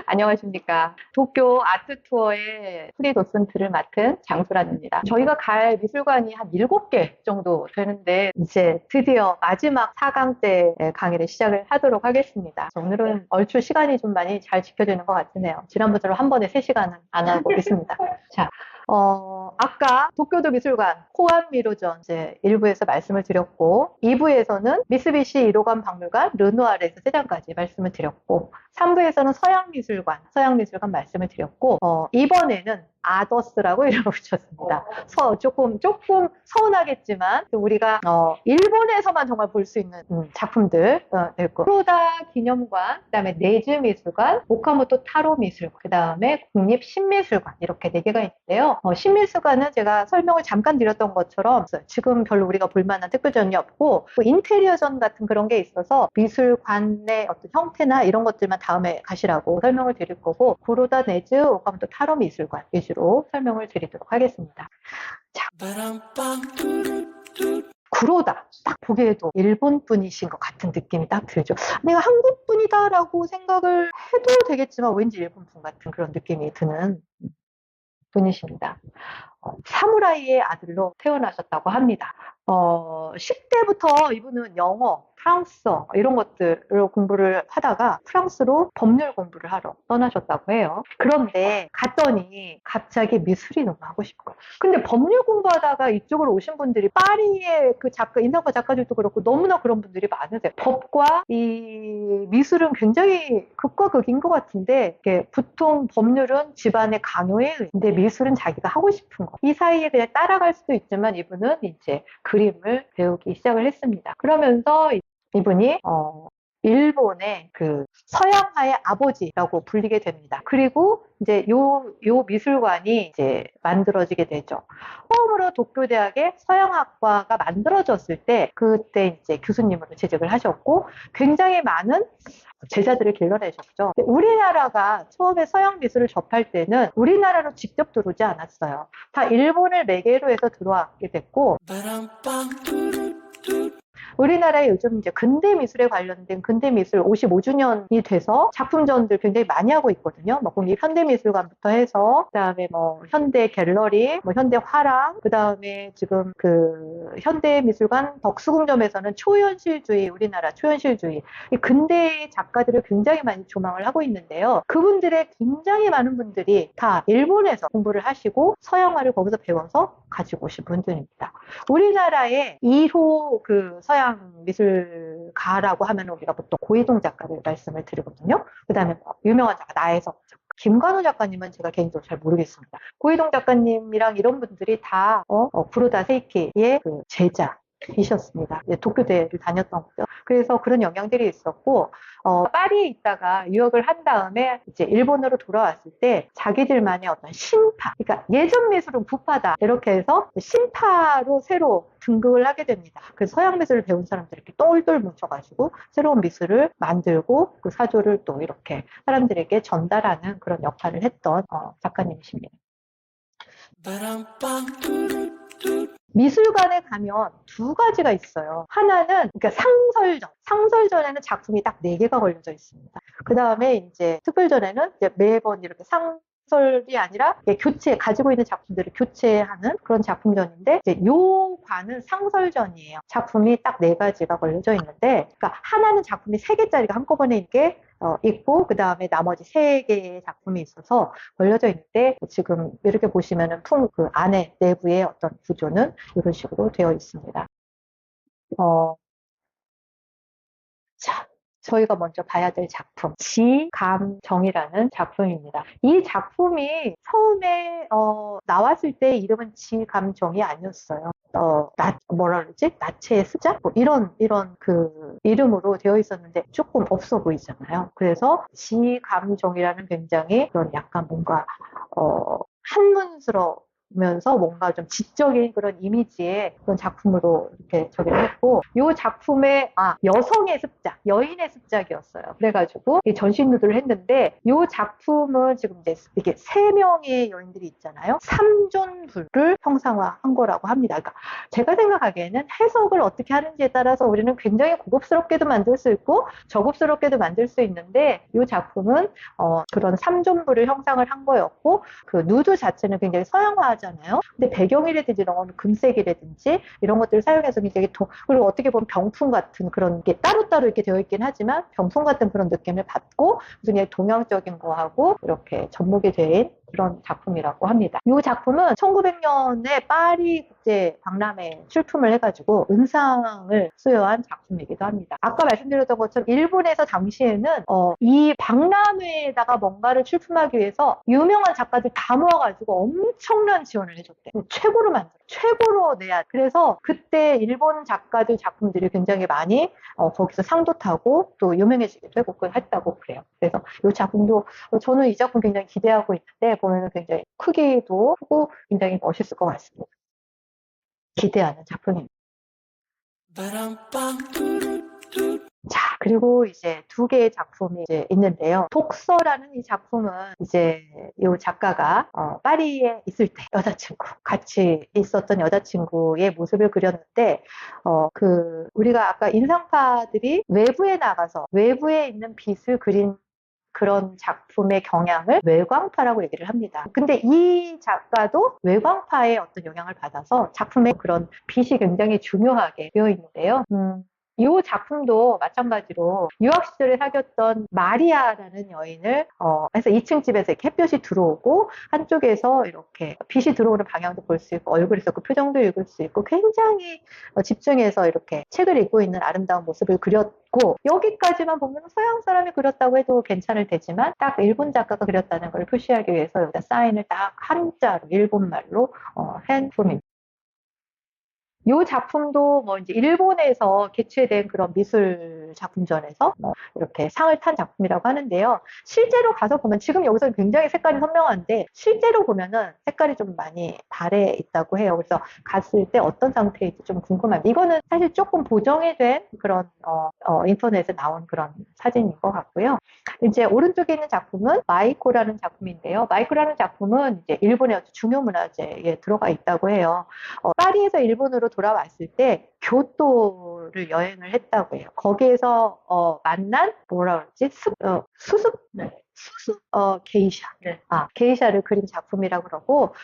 안녕하십니까. 도쿄 아트 투어의 프리 도슨트를 맡은 장수란입니다. 저희가 갈 미술관이 한 7개 정도 되는데 이제 드디어 마지막 4강째 강의를 시작을 하도록 하겠습니다. 오늘은 얼추 시간이 좀 많이 잘 지켜지는 것 같으네요. 지난번처럼 한 번에 3시간은 안 하고 있습니다. 자, 아까 도쿄도 미술관 호암 미로전 이제 1부에서 말씀을 드렸고 2부에서는 미쓰비시 1호관 박물관 르누아르에서 3장까지 말씀을 드렸고 3부에서는 서양미술관 말씀을 드렸고 이번에는 아더스라고 이름을 붙였습니다. 조금 서운하겠지만 우리가 일본에서만 정말 볼 수 있는 작품들 될 거. 프로다 기념관, 그다음에 네즈 미술관, 오카모토 타로 미술관, 그다음에 국립 신미술관 이렇게 4개가 있는데요. 신미술관은 제가 설명을 잠깐 드렸던 것처럼 지금 별로 우리가 볼 만한 특별전이 없고 인테리어전 같은 그런 게 있어서 미술관의 어떤 형태나 이런 것들만 다음에 가시라고 설명을 드릴 거고 구로다 네즈 오카모토 타로 미술관 위주로 설명을 드리도록 하겠습니다. 자, 구로다 딱 보기에도 일본 분이신 것 같은 느낌이 딱 들죠. 내가 한국 분이다라고 생각을 해도 되겠지만 왠지 일본 분 같은 그런 느낌이 드는 분이십니다. 사무라이의 아들로 태어나셨다고 합니다. 10대부터 이분은 영어, 프랑스어 이런 것들을 공부를 하다가 프랑스로 법률 공부를 하러 떠나셨다고 해요. 그런데 갔더니 갑자기 미술이 너무 하고 싶고 근데 법률 공부하다가 이쪽으로 오신 분들이 파리의 그 인상파 작가들도 그렇고 너무나 그런 분들이 많으세요. 법과 이 미술은 굉장히 극과 극인 것 같은데 보통 법률은 집안의 강요에 의한데 미술은 자기가 하고 싶은 거. 이 사이에 그냥 따라갈 수도 있지만 이분은 이제 그림을 배우기 시작을 했습니다. 그러면서 이분이 일본의 그 서양화의 아버지라고 불리게 됩니다. 그리고 이제 요 미술관이 이제 만들어지게 되죠. 처음으로 도쿄대학의 서양학과가 만들어졌을 때 그때 이제 교수님으로 재직을 하셨고 굉장히 많은 제자들을 길러내셨죠. 우리나라가 처음에 서양 미술을 접할 때는 우리나라로 직접 들어오지 않았어요. 다 일본을 매개로 해서 들어왔게 됐고 우리나라에 요즘 이제 근대 미술에 관련된 근대 미술 55주년이 돼서 작품전들 굉장히 많이 하고 있거든요. 뭐 국립 현대미술관부터 해서 그다음에 뭐 현대 갤러리, 뭐 현대 화廊, 그다음에 지금 그 현대미술관 덕수궁점에서는 초현실주의, 우리나라 초현실주의 이 근대 작가들을 굉장히 많이 조망을 하고 있는데요. 그분들의 굉장히 많은 분들이 다 일본에서 공부를 하시고 서양화를 거기서 배워서 가지고 오신 분들입니다. 우리나라의 2호 그 서양 미술가라고 하면 우리가 보통 고이동 작가를 말씀을 드리거든요. 그 다음에 유명한 작가 나혜석 작가, 김관우 작가님은 제가 개인적으로 잘 모르겠습니다. 고이동 작가님이랑 이런 분들이 다 구로다 세이키의 그 제자이셨습니다. 도쿄대를 다녔던 거죠. 그래서 그런 영향들이 있었고 파리에 있다가 유학을 한 다음에 이제 일본으로 돌아왔을 때 자기들만의 어떤 신파, 그러니까 예전 미술은 부파다 이렇게 해서 신파로 새로 등극을 하게 됩니다. 그래서 서양 미술을 배운 사람들이 이렇게 똘똘 뭉쳐가지고 새로운 미술을 만들고 그 사조를 또 이렇게 사람들에게 전달하는 그런 역할을 했던 작가님이십니다. 미술관에 가면 2가지가 있어요. 하나는 그러니까 상설전에는 작품이 딱 4개가 걸려져 있습니다. 그 다음에 이제 특별전에는 이제 매번 이렇게 상설이 아니라 가지고 있는 작품들을 교체하는 그런 작품전인데 이제 요 관은 상설전이에요. 작품이 딱 4가지가 걸려져 있는데 그러니까 하나는 작품이 3개짜리가 한꺼번에 이렇게 있고 그 다음에 나머지 3개의 작품이 있어서 걸려져 있는데 지금 이렇게 보시면은 그 안에 내부의 어떤 구조는 이런 식으로 되어 있습니다. 자, 저희가 먼저 봐야 될 작품 지감정이라는 작품입니다. 이 작품이 처음에 나왔을 때 이름은 지감정이 아니었어요. 뭐라 그러지? 나체의 숫자? 뭐 이런 그 이름으로 되어 있었는데 조금 없어 보이잖아요. 그래서 지감정이라는 굉장히 그런 약간 뭔가 한문스러운 면서 뭔가 좀 지적인 그런 이미지의 그런 작품으로 이렇게 저기를 했고, 이 작품의 여성의 습작, 여인의 습작이었어요. 그래가지고 전시누드를 했는데, 이 작품은 지금 이제 이게 세 명의 여인들이 있잖아요. 삼존불을 형상화한 거라고 합니다. 그러니까 제가 생각하기에는 해석을 어떻게 하는지에 따라서 우리는 굉장히 고급스럽게도 만들 수 있고 저급스럽게도 만들 수 있는데, 이 작품은 그런 삼존불을 형상을 한 거였고, 그 누드 자체는 굉장히 서양화하잖아요. 근데 배경이라든지 이런 거는 금색이라든지 이런 것들을 사용해서 굉장히 그리고 어떻게 보면 병풍 같은 그런 게 따로따로 이렇게 되어 있긴 하지만 병풍 같은 그런 느낌을 받고 굉장히 동양적인 거하고 이렇게 접목이 된 그런 작품이라고 합니다. 이 작품은 1900년에 파리 국제 박람회 출품을 해가지고 은상을 수여한 작품이기도 합니다. 아까 말씀드렸던 것처럼 일본에서 당시에는 이 박람회에다가 뭔가를 출품하기 위해서 유명한 작가들 다 모아가지고 엄청난 지원을 해줬대. 최고로 만들어. 최고로 내야. 그래서 그때 일본 작가들 작품들이 굉장히 많이 거기서 상도 타고 또 유명해지기도 했고 했다고 그래요. 그래서 이 작품도 저는 이 작품 굉장히 기대하고 있는데 보면은 굉장히 크기도 크고 굉장히 멋있을 것 같습니다. 기대하는 작품입니다. 자, 그리고 이제 두 개의 작품이 이제 있는데요. 독서라는 이 작품은 이제 이 작가가 파리에 있을 때 여자친구, 같이 있었던 여자친구의 모습을 그렸는데, 우리가 아까 인상파들이 외부에 나가서 외부에 있는 빛을 그린 그런 작품의 경향을 외광파라고 얘기를 합니다. 근데 이 작가도 외광파의 어떤 영향을 받아서 작품의 그런 빛이 굉장히 중요하게 되어 있는데요. 이 작품도 마찬가지로 유학 시절에 사귀었던 마리아라는 여인을 해서 2층 집에서 이렇게 햇볕이 들어오고 한쪽에서 이렇게 빛이 들어오는 방향도 볼 수 있고 얼굴에서 그 표정도 읽을 수 있고 굉장히 집중해서 이렇게 책을 읽고 있는 아름다운 모습을 그렸고, 여기까지만 보면 서양 사람이 그렸다고 해도 괜찮을 테지만 딱 일본 작가가 그렸다는 걸 표시하기 위해서 여기다 사인을 딱 한자로 일본말로 한 작품입니다. 이 작품도 뭐 이제 일본에서 개최된 그런 미술 작품전에서 이렇게 상을 탄 작품이라고 하는데요. 실제로 가서 보면 지금 여기서 굉장히 색깔이 선명한데 실제로 보면은 색깔이 좀 많이 발해 있다고 해요. 그래서 갔을 때 어떤 상태일지 좀 궁금합니다. 이거는 사실 조금 보정이 된 그런 인터넷에 나온 그런 사진인 것 같고요. 이제 오른쪽에 있는 작품은 마이코라는 작품인데요. 마이코라는 작품은 이제 일본의 아주 중요 문화재에 들어가 있다고 해요. 파리에서 일본으로 돌아왔을 때 교토를 여행을 했다고 해요. 거기에서 만난 뭐라 그러지? 수습? 네. 수습? 게이샤. 네. 게이샤를 그린 작품이라고 그러고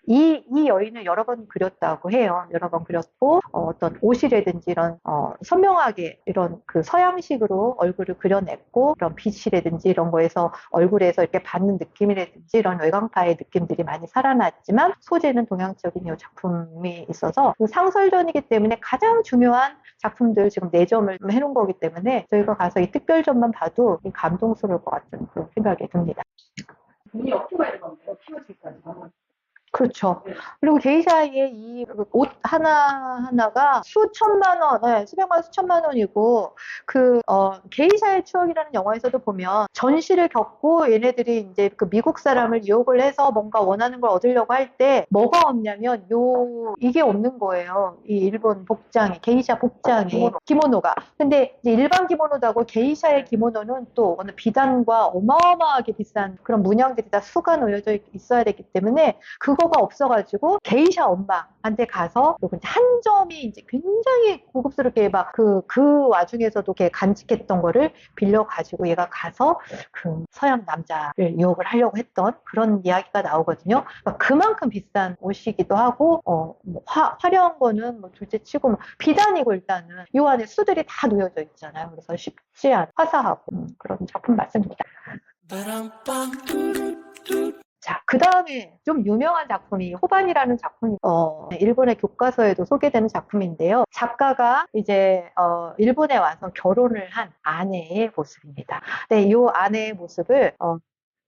이 여인을 여러 번 그렸다고 해요. 여러 번 그렸고 어떤 옷이라든지 이런 선명하게 이런 그 서양식으로 얼굴을 그려냈고 그런 빛이라든지 이런 거에서 얼굴에서 이렇게 받는 느낌이라든지 이런 외광파의 느낌들이 많이 살아났지만 소재는 동양적인 이 작품이 있어서 상설전이기 때문에 가장 중요한 작품들 지금 4점을 해놓은 거기 때문에 저희가 가서 이 특별점만 봐도 감동스러울 것 같은 그런 생각이 듭니다. 눈이 어깨가 이러는데요. 키워질까지. 그렇죠. 그리고 게이샤의 이 옷 하나하나가 수천만 원, 네, 수백만 원, 수천만 원이고, 게이샤의 추억이라는 영화에서도 보면 전시를 겪고 얘네들이 이제 그 미국 사람을 유혹을 해서 뭔가 원하는 걸 얻으려고 할 때 뭐가 없냐면 이게 없는 거예요. 이 일본 복장이, 게이샤 복장이, 기모노가. 근데 이제 일반 기모노도 하고 게이샤의 기모노는 또 어느 비단과 어마어마하게 비싼 그런 문양들이 다 수가 놓여져 있어야 되기 때문에 그거가 없어가지고 게이샤 엄마한테 가서 이제 한 점이 이제 굉장히 고급스럽게 막 그 와중에서도 이렇게 간직했던 거를 빌려가지고 얘가 가서 그 서양 남자를 유혹을 하려고 했던 그런 이야기가 나오거든요. 그러니까 그만큼 비싼 옷이기도 하고 뭐 화려한 거는 뭐 둘째치고 뭐 비단이고 일단은 이 안에 수들이 다 놓여져 있잖아요. 그래서 쉽지 않은 화사하고 그런 작품 맞습니다. 자, 그 다음에 좀 유명한 작품이 호반이라는 작품이 일본의 교과서에도 소개되는 작품인데요. 작가가 이제 일본에 와서 결혼을 한 아내의 모습입니다. 네, 이 아내의 모습을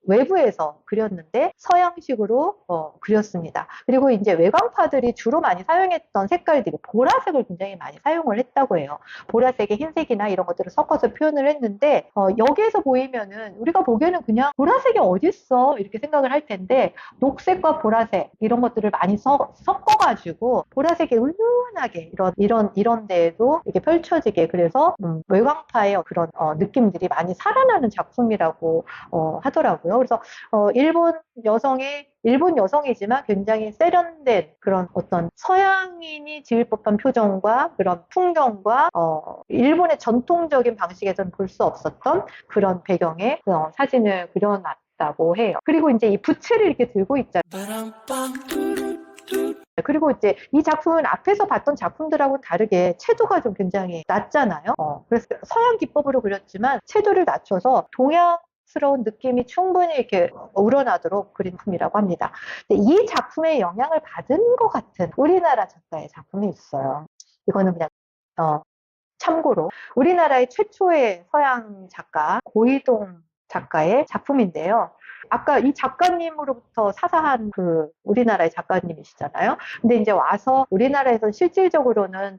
외부에서 그렸는데 서양식으로 그렸습니다. 그리고 이제 외광파들이 주로 많이 사용했던 색깔들이 보라색을 굉장히 많이 사용을 했다고 해요. 보라색에 흰색이나 이런 것들을 섞어서 표현을 했는데 여기에서 보이면은 우리가 보기에는 그냥 보라색이 어딨어 이렇게 생각을 할 텐데 녹색과 보라색 이런 것들을 많이 섞어가지고 보라색이 은은하게 이런 데에도 이렇게 펼쳐지게 그래서 외광파의 그런 느낌들이 많이 살아나는 작품이라고 하더라고요. 그래서 일본 여성이지만 굉장히 세련된 그런 어떤 서양인이 지을 법한 표정과 그런 풍경과 일본의 전통적인 방식에서는 볼 수 없었던 그런 배경의 사진을 그려놨다고 해요. 그리고 이제 이 부채를 이렇게 들고 있잖아요. 그리고 이제 이 작품은 앞에서 봤던 작품들하고는 다르게 채도가 좀 굉장히 낮잖아요. 그래서 서양 기법으로 그렸지만 채도를 낮춰서 동양스러운 느낌이 충분히 이렇게 우러나도록 그린 작품이라고 합니다. 이 작품의 영향을 받은 것 같은 우리나라 작가의 작품이 있어요. 이거는 그냥 참고로 우리나라의 최초의 서양 작가 고이동 작가의 작품인데요. 아까 이 작가님으로부터 사사한 그 우리나라의 작가님이시잖아요. 근데 이제 와서 우리나라에서 실질적으로는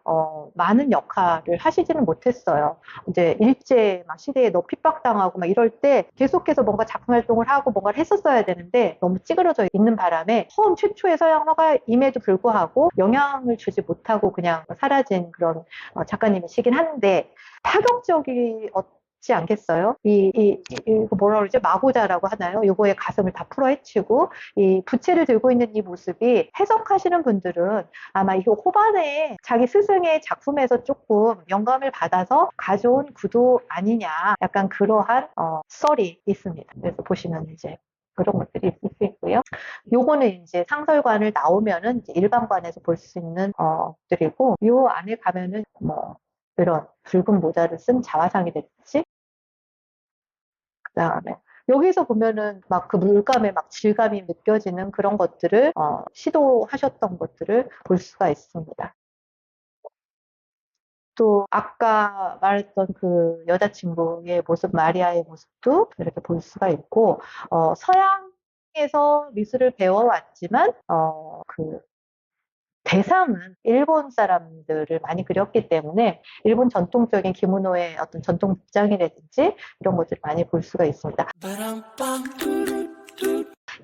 많은 역할을 하시지는 못했어요. 이제 일제 막 시대에 너무 핍박당하고 막 이럴 때 계속해서 뭔가 작품 활동을 하고 뭔가를 했었어야 되는데 너무 찌그러져 있는 바람에 처음 최초의 서양 화가임에도 불구하고 영향을 주지 못하고 그냥 사라진 그런 작가님이시긴 한데 파격적이었지 않겠어요? 이거 뭐라 그러지? 마고자라고 하나요? 요거의 가슴을 다 풀어헤치고 이 부채를 들고 있는 이 모습이 해석하시는 분들은 아마 이거 호반에 자기 스승의 작품에서 조금 영감을 받아서 가져온 구도 아니냐 약간 그러한 썰이 있습니다. 그래서 보시면 이제 그런 것들이 있을 수 있고요. 요거는 이제 상설관을 나오면은 이제 일반관에서 볼 수 있는 것들이고 요 안에 가면은 뭐 이런 붉은 모자를 쓴 자화상이랬지. 그다음에 여기서 보면은 막 그 물감에 막 질감이 느껴지는 그런 것들을 시도하셨던 것들을 볼 수가 있습니다. 또 아까 말했던 그 여자친구의 모습, 마리아의 모습도 이렇게 볼 수가 있고 서양에서 미술을 배워왔지만 그 대상은 일본 사람들을 많이 그렸기 때문에 일본 전통적인 기모노의 어떤 전통 복장이라든지 이런 것들을 많이 볼 수가 있습니다.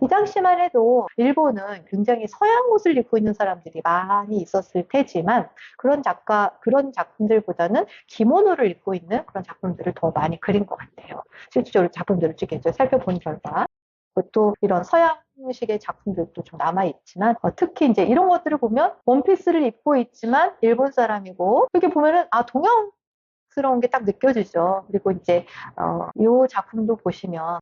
이 당시만 해도 일본은 굉장히 서양 옷을 입고 있는 사람들이 많이 있었을 테지만 그런 작품들보다는 기모노를 입고 있는 그런 작품들을 더 많이 그린 것 같아요. 실질적으로 작품들을 살펴본 결과. 또 이런 서양식의 작품들도 좀 남아있지만 특히 이제 이런 것들을 보면 원피스를 입고 있지만 일본 사람이고 이렇게 보면은 동양스러운 게 딱 느껴지죠. 그리고 이제 이 작품도 보시면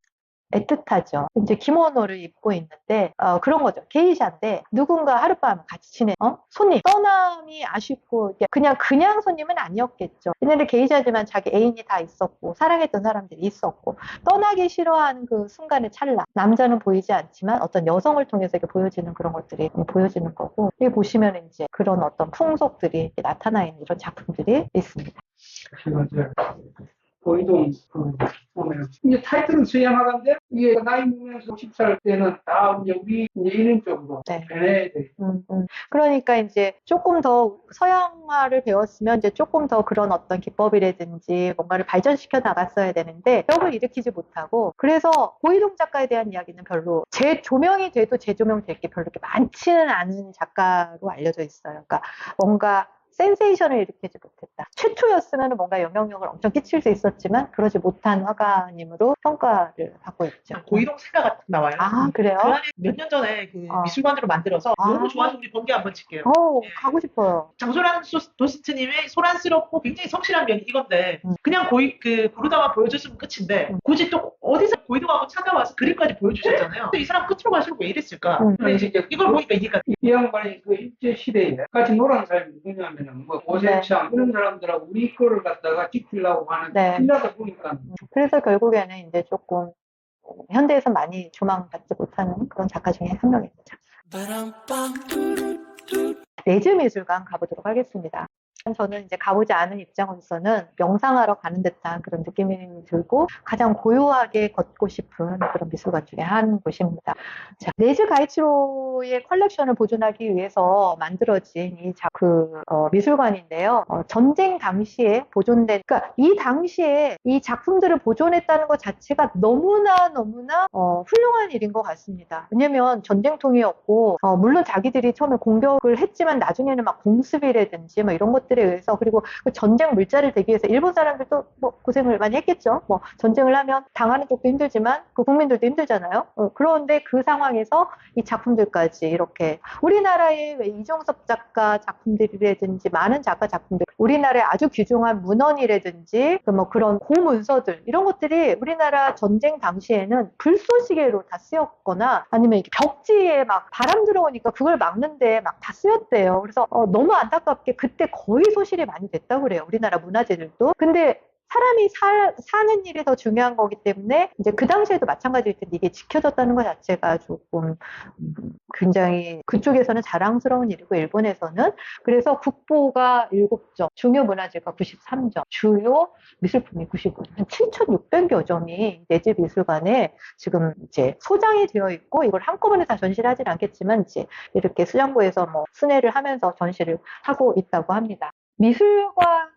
애틋하죠. 이제 기모노를 입고 있는데 그런 거죠. 게이샤인데 누군가 하룻밤 같이 지낸 손님 떠남이 아쉽고 그냥 손님은 아니었겠죠. 옛날에 게이샤지만 자기 애인이 다 있었고 사랑했던 사람들이 있었고 떠나기 싫어하는 그 순간의 찰나 남자는 보이지 않지만 어떤 여성을 통해서 이렇게 보여지는 그런 것들이 보여지는 거고 여기 보시면 이제 그런 어떤 풍속들이 나타나 있는 이런 작품들이 있습니다. 고이동 보면 이제 타이틀은 서양화가인데 이게 나이 먹으면서 50살 때는 다 이제 우리 이제 이런 쪽으로 변해야 돼. 그러니까 이제 조금 더 서양화를 배웠으면 이제 조금 더 그런 어떤 기법이라든지 뭔가를 발전시켜 나갔어야 되는데 벽을 일으키지 못하고 그래서 고이동 작가에 대한 이야기는 별로 재조명이 돼도 재조명될 게 별로 이렇게 많지는 않은 작가로 알려져 있어요. 그러니까 뭔가 센세이션을 일으키지 못했다. 최초였으면 뭔가 영향력을 엄청 끼칠 수 있었지만 그러지 못한 화가님으로 평가를 받고 있죠. 고이동 사가가 나와요. 아, 그래요? 그 안에 몇 년 전에 그 미술관으로 만들어서 너무 좋아서 우리 번개 한번 칠게요. 가고 싶어요. 장소란 도스트님의 소란스럽고 굉장히 성실한 면이 이건데 그냥 부르다가 보여줬으면 끝인데 굳이 또 어디서 고이동하고 찾아와서 그림까지 보여주셨잖아요. 이 사람 끝으로 가시고 왜 이랬을까? 근데 이제 이걸 보니까 이해가 돼요. 이 양반이 그 일제 시대에 같이 놀아는 사람이 누구냐면은 뭐 오세창 이런 사람들하고 우리 거를 갖다가 지키려고 하는 필라다 보니까 그래서 결국에는 이제 조금 현대에서 많이 조망받지 못하는 그런 작가 중에 한 명입니다. 레즈 미술관 가보도록 하겠습니다. 저는 이제 가보지 않은 입장으로서는 명상하러 가는 듯한 그런 느낌이 들고 가장 고요하게 걷고 싶은 그런 미술관 중에 한 곳입니다. 자, 네즈 가이치로의 컬렉션을 보존하기 위해서 만들어진 미술관인데요. 전쟁 당시에 보존된, 그러니까 이 당시에 이 작품들을 보존했다는 것 자체가 너무나 훌륭한 일인 것 같습니다. 왜냐면 전쟁통이었고, 물론 자기들이 처음에 공격을 했지만 나중에는 막 공습이라든지 뭐 이런 것들에 의해서, 그리고 그 전쟁 물자를 대기 위해서 일본 사람들도 뭐 고생을 많이 했겠죠. 뭐 전쟁을 하면 당하는 쪽도 힘들지만 그 국민들도 힘들잖아요. 그런데 그 상황에서 이 작품들까지 이렇게 우리나라의 왜 이종섭 작가 작품들이라든지 많은 작품들, 우리나라의 아주 귀중한 문헌이라든지 뭐 그런 고문서들, 이런 것들이 우리나라 전쟁 당시에는 불쏘시개로 다 쓰였거나 아니면 이렇게 벽지에 막 바람 들어오니까 그걸 막는데 막 다 쓰였대요. 그래서 너무 안타깝게 그때 거의 소실이 많이 됐다고 그래요. 우리나라 문화재들도. 근데 사람이 사는 일이 더 중요한 거기 때문에 이제 그 당시에도 마찬가지일 텐데 이게 지켜졌다는 것 자체가 조금 굉장히 그쪽에서는 자랑스러운 일이고, 일본에서는. 그래서 국보가 7점, 중요 문화재가 93점, 주요 미술품이 95점, 한 7,600여 점이 네즈 미술관에 지금 이제 소장이 되어 있고, 이걸 한꺼번에 다 전시를 하진 않겠지만 이제 이렇게 수장고에서 뭐 순회를 하면서 전시를 하고 있다고 합니다. 미술관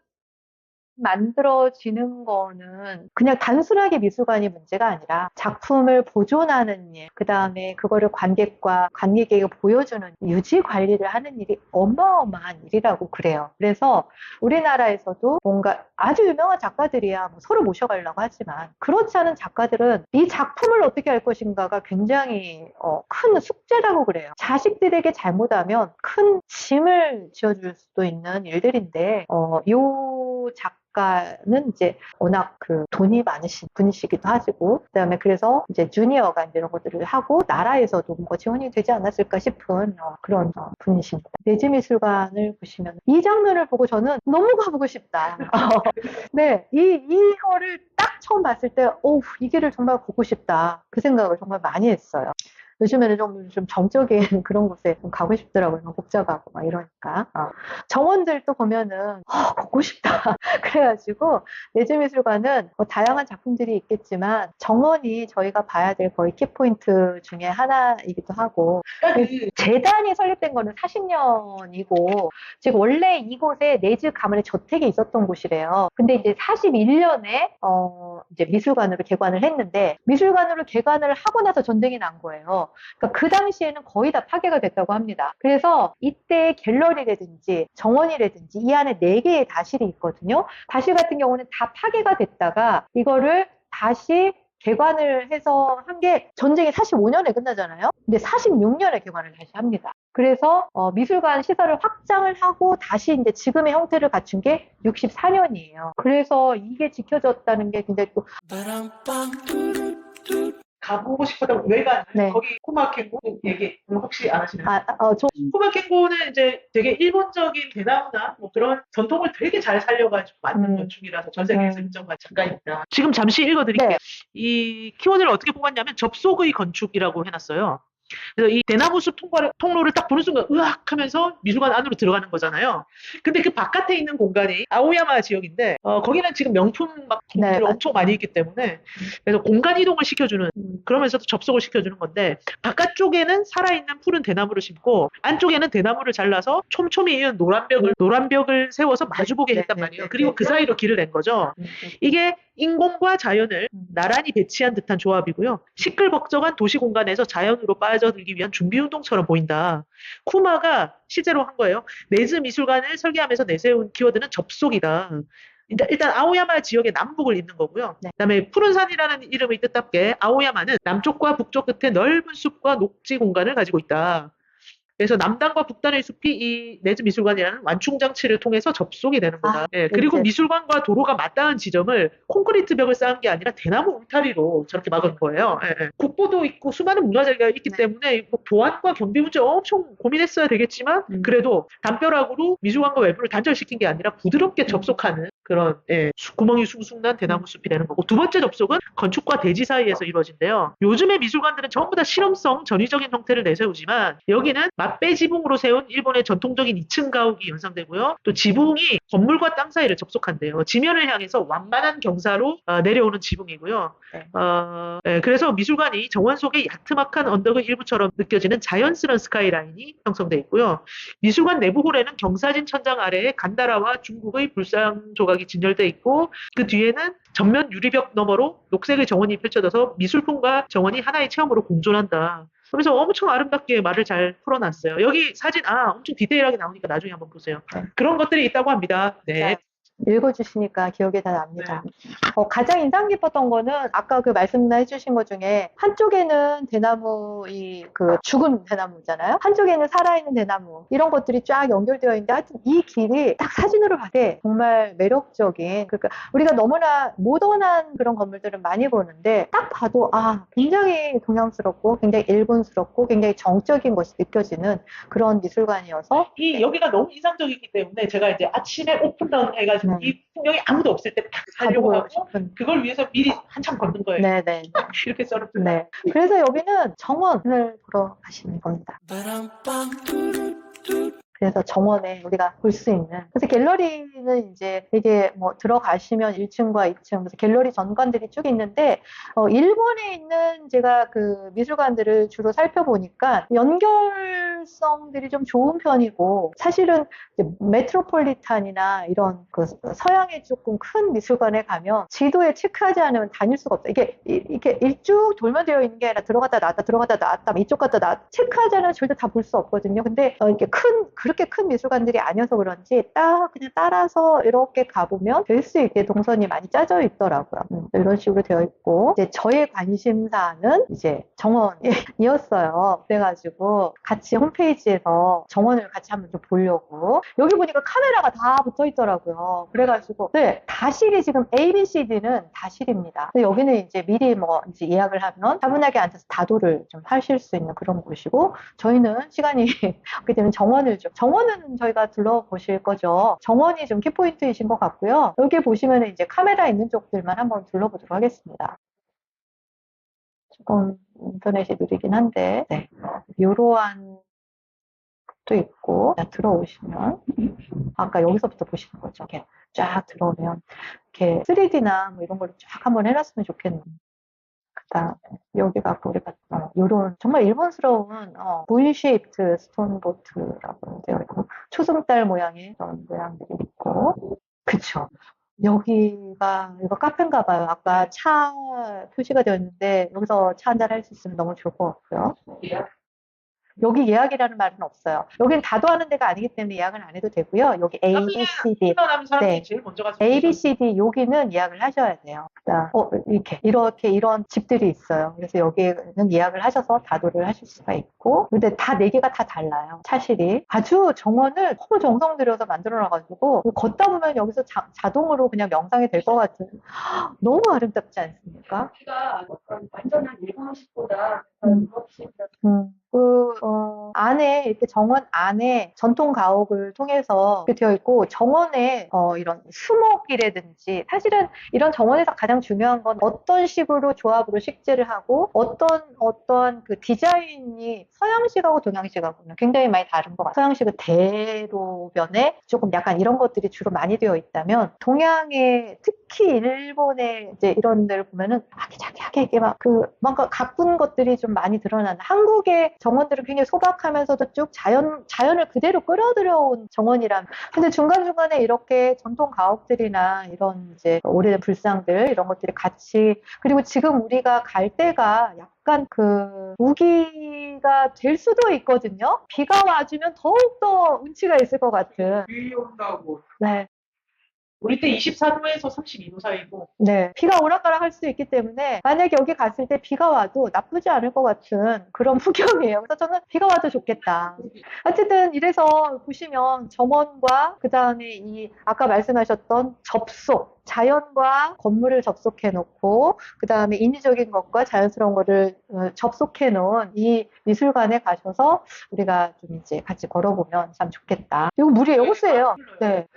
만들어지는 거는 그냥 단순하게 미술관이 문제가 아니라 작품을 보존하는 일, 그 다음에 그거를 관객에게 보여주는 유지 관리를 하는 일이 어마어마한 일이라고 그래요. 그래서 우리나라에서도 뭔가 아주 유명한 작가들이야 뭐 서로 모셔가려고 하지만, 그렇지 않은 작가들은 이 작품을 어떻게 할 것인가가 굉장히 큰 숙제라고 그래요. 자식들에게 잘못하면 큰 짐을 지어줄 수도 있는 일들인데, 요 작가는 이제 워낙 그 돈이 많으신 분이시기도 하시고, 그다음에 그래서 이제 주니어가 이제 이런 것들을 하고 나라에서도 뭔가 지원이 되지 않았을까 싶은 그런 분이십니다. 네즈 미술관을 보시면 이 장면을 보고 저는 너무 가보고 싶다. 네, 이거를 딱 처음 봤을 때, 이 길을 정말 보고 싶다. 그 생각을 정말 많이 했어요. 요즘에는 좀 정적인 그런 곳에 좀 가고 싶더라고요. 복잡하고 막 이러니까. 정원들도 보면은 보고 싶다. 그래가지고 네즈 미술관은 뭐 다양한 작품들이 있겠지만 정원이 저희가 봐야 될 거의 키포인트 중에 하나이기도 하고, 재단이 설립된 거는 40년이고 지금 원래 이곳에 네즈 가문의 저택이 있었던 곳이래요. 근데 이제 41년에 이제 미술관으로 개관을 했는데, 미술관으로 개관을 하고 나서 전쟁이 난 거예요. 그러니까 그 당시에는 거의 다 파괴가 됐다고 합니다. 그래서 이때 갤러리라든지 정원이라든지 이 안에 4개의 다실이 있거든요. 다실 같은 경우는 다 파괴가 됐다가 이거를 다시 개관을 해서 한 게 전쟁이 45년에 끝나잖아요. 근데 46년에 개관을 다시 합니다. 그래서 미술관 시설을 확장을 하고 다시 이제 지금의 형태를 갖춘 게 64년이에요. 그래서 이게 지켜졌다는 게 굉장히 또 가보고 싶었던 외관, 네. 거기 코마켄고 얘기 혹시 안 하시나요? 저 코마켄고는 이제 되게 일본적인 대나무나 뭐 그런 전통을 되게 잘 살려가지고 만든 건축이라서 전 세계에서 인정받은 작가입니다. 지금 잠시 읽어드릴게요. 네. 이 키워드를 어떻게 뽑았냐면 접속의 건축이라고 해놨어요. 그래서 이 대나무 숲 통로를 딱 보는 순간 으악 하면서 미술관 안으로 들어가는 거잖아요. 근데 그 바깥에 있는 공간이 아오야마 지역인데 거기는 지금 명품 막 네, 공들이 엄청 많이 있기 때문에, 그래서 공간 이동을 시켜주는, 그러면서도 접속을 시켜주는 건데, 바깥쪽에는 살아있는 푸른 대나무를 심고 안쪽에는 대나무를 잘라서 촘촘히 이은 노란 벽을 세워서 마주보게 했단 말이에요. 그리고 그 사이로 길을 낸 거죠. 이게 인공과 자연을 나란히 배치한 듯한 조합이고요. 시끌벅적한 도시 공간에서 자연으로 빠져들기 위한 준비운동처럼 보인다. 쿠마가 실제로 한 거예요. 네즈 미술관을 설계하면서 내세운 키워드는 접속이다. 일단 아오야마 지역의 남북을 잇는 거고요. 네. 그다음에 푸른 산이라는 이름의 뜻답게 아오야마는 남쪽과 북쪽 끝에 넓은 숲과 녹지 공간을 가지고 있다. 그래서 남단과 북단의 숲이 이 네즈 미술관이라는 완충 장치를 통해서 접속이 되는 거다. 그리고 미술관과 도로가 맞닿은 지점을 콘크리트 벽을 쌓은 게 아니라 대나무 울타리로 저렇게 막은 거예요. 국보도 있고 수많은 문화재가 있기 때문에 뭐 보안과 경비 문제 엄청 고민했어야 되겠지만, 그래도 담벼락으로 미술관과 외부를 단절시킨 게 아니라 부드럽게 접속하는 그런 구멍이 숭숭 난 대나무 숲이 되는 거고, 두 번째 접속은 건축과 대지 사이에서 이루어진대요. 요즘의 미술관들은 전부 다 실험성 전위적인 형태를 내세우지만 여기는 야빼 지붕으로 세운 일본의 전통적인 2층 가옥이 연상되고요. 또 지붕이 건물과 땅 사이를 접속한대요. 지면을 향해서 완만한 경사로 내려오는 지붕이고요. 네. 그래서 미술관이 정원 속의 야트막한 언덕의 일부처럼 느껴지는 자연스러운 스카이라인이 형성돼 있고요. 미술관 내부 홀에는 경사진 천장 아래에 간다라와 중국의 불상 조각이 진열돼 있고 그 뒤에는 전면 유리벽 너머로 녹색의 정원이 펼쳐져서 미술품과 정원이 하나의 체험으로 공존한다. 그래서 엄청 아름답게 말을 잘 풀어놨어요. 여기 사진, 엄청 디테일하게 나오니까 나중에 한번 보세요. 네. 그런 것들이 있다고 합니다. 네. 읽어주시니까 기억이 다 납니다. 가장 인상 깊었던 거는 아까 그 말씀해주신 것 중에 한쪽에는 대나무, 그 죽은 대나무잖아요. 한쪽에는 살아있는 대나무. 이런 것들이 쫙 연결되어 있는데 하여튼 이 길이 딱 사진으로 봤을 때 정말 매력적인, 그러니까 우리가 너무나 모던한 그런 건물들은 많이 보는데 딱 봐도 굉장히 동양스럽고 굉장히 일본스럽고 굉장히 정적인 것이 느껴지는 그런 미술관이어서 여기가 너무 인상적이기 때문에 제가 이제 아침에 오픈다운 해가지고 이 풍경이 아무도 없을 때 딱 가려고 하고 그걸 위해서 미리 한참 걷는 거예요. 네네. 이렇게 썰었죠. 네. 그래서 여기는 정원을 보러 가시는 겁니다. 그래서 정원에 우리가 볼 수 있는. 그래서 갤러리는 이제 되게 뭐 들어가시면 1층과 2층, 그래서 갤러리 전관들이 쭉 있는데, 일본에 있는 제가 그 미술관들을 주로 살펴보니까 연결성들이 좀 좋은 편이고, 사실은 이제 메트로폴리탄이나 이런 그 서양의 조금 큰 미술관에 가면 지도에 체크하지 않으면 다닐 수가 없어요. 이게 일쭉 돌면 되어 있는 게 아니라 들어갔다 나왔다, 들어갔다 나왔다, 이쪽 갔다 나왔다, 체크하지 않으면 절대 다 볼 수 없거든요. 근데 이렇게 그렇게 큰 미술관들이 아니어서 그런지 그냥 따라서 이렇게 가보면 될 수 있게 동선이 많이 짜져 있더라고요. 이런 식으로 되어 있고, 이제 저의 관심사는 이제 정원이었어요. 그래가지고 같이 홈페이지에서 정원을 같이 한번 좀 보려고. 여기 보니까 카메라가 다 붙어 있더라고요. 그래가지고, 네, 다실이 지금 ABCD는 다실입니다. 근데 여기는 이제 미리 이제 예약을 하면 차분하게 앉아서 다도를 좀 하실 수 있는 그런 곳이고, 저희는 시간이 없기 때문에 정원은 저희가 둘러보실 거죠. 정원이 좀 키포인트이신 것 같고요. 여기 보시면 이제 카메라 있는 쪽들만 한번 둘러보도록 하겠습니다. 조금 인터넷이 느리긴 한데, 네. 요러한 것도 있고, 들어오시면, 아까 여기서부터 보시는 거죠. 이렇게 쫙 들어오면, 이렇게 3D나 뭐 이런 걸로 쫙 한번 해놨으면 좋겠는데. 그다음에 여기가 우리가 요런 정말 일본스러운 V-shaped 스톤보트라고 되어 있고 초승달 모양의 그런 모양들이 있고, 그쵸. 여기가 이거 카페인가 봐요. 아까 차 표시가 되어 있는데 여기서 차 한잔 할 수 있으면 너무 좋을 것 같고요. 여기 예약이라는 말은 없어요. 여기는 다도하는 데가 아니기 때문에 예약은 안 해도 되고요. 여기 A, B, C, D. 하는 사람들이 네. 제일 먼저 가서 A, B, C, D 여기는 예약을 하셔야 돼요. 이렇게 이런 집들이 있어요. 그래서 여기는 예약을 하셔서 다도를 하실 수가 있고, 근데 다 4개가 다 달라요. 차실이 아주 정원을 너무 정성 들여서 만들어 놔가지고 걷다 보면 여기서 자동으로 그냥 명상이 될 것 같은 너무 아름답지 않습니까? 여기가 완전한 일본식보다 안에 이렇게 정원 안에 전통 가옥을 통해서 이렇게 되어 있고, 정원에 이런 수목이라든지, 사실은 이런 정원에서 가장 중요한 건 어떤 식으로 조합으로 식재를 하고 어떤 그 디자인이 서양식하고 동양식하고는 굉장히 많이 다른 것 같아요. 서양식은 대로변에 조금 약간 이런 것들이 주로 많이 되어 있다면, 동양의 특히 일본의 이제 이런 데를 보면은 아기자기하게 이게 뭔가 가꾼 것들이 좀 많이 드러나는, 한국의 정원들은 굉장히 소박하면서도 쭉 자연을 그대로 끌어들여온 정원이란. 근데 중간중간에 이렇게 전통 가옥들이나 이런 이제 오래된 불상들 이런 것들이 같이, 그리고 지금 우리가 갈 때가 약간 그 우기가 될 수도 있거든요. 비가 와주면 더욱더 운치가 있을 것 같은. 비 온다고. 네. 우리 때 24도에서 32도 사이고. 네. 비가 오락가락 할 수 있기 때문에 만약에 여기 갔을 때 비가 와도 나쁘지 않을 것 같은 그런 풍경이에요. 그래서 저는 비가 와도 좋겠다. 어쨌든 이래서 보시면 정원과 그 다음에 이 아까 말씀하셨던 접속, 자연과 건물을 접속해 놓고 그 다음에 인위적인 것과 자연스러운 것을 접속해 놓은 이 미술관에 가셔서 우리가 좀 이제 같이 걸어보면 참 좋겠다. 이거 물이에요. 호수예요. 네.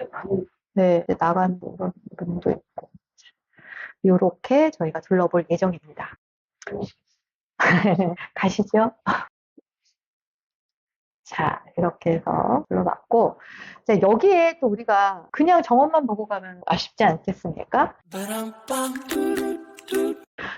네, 나간 부분도 있고. 요렇게 저희가 둘러볼 예정입니다. 가시죠. 자, 이렇게 해서 불러봤고, 자, 여기에 또 우리가 그냥 정원만 보고 가면 아쉽지 않겠습니까?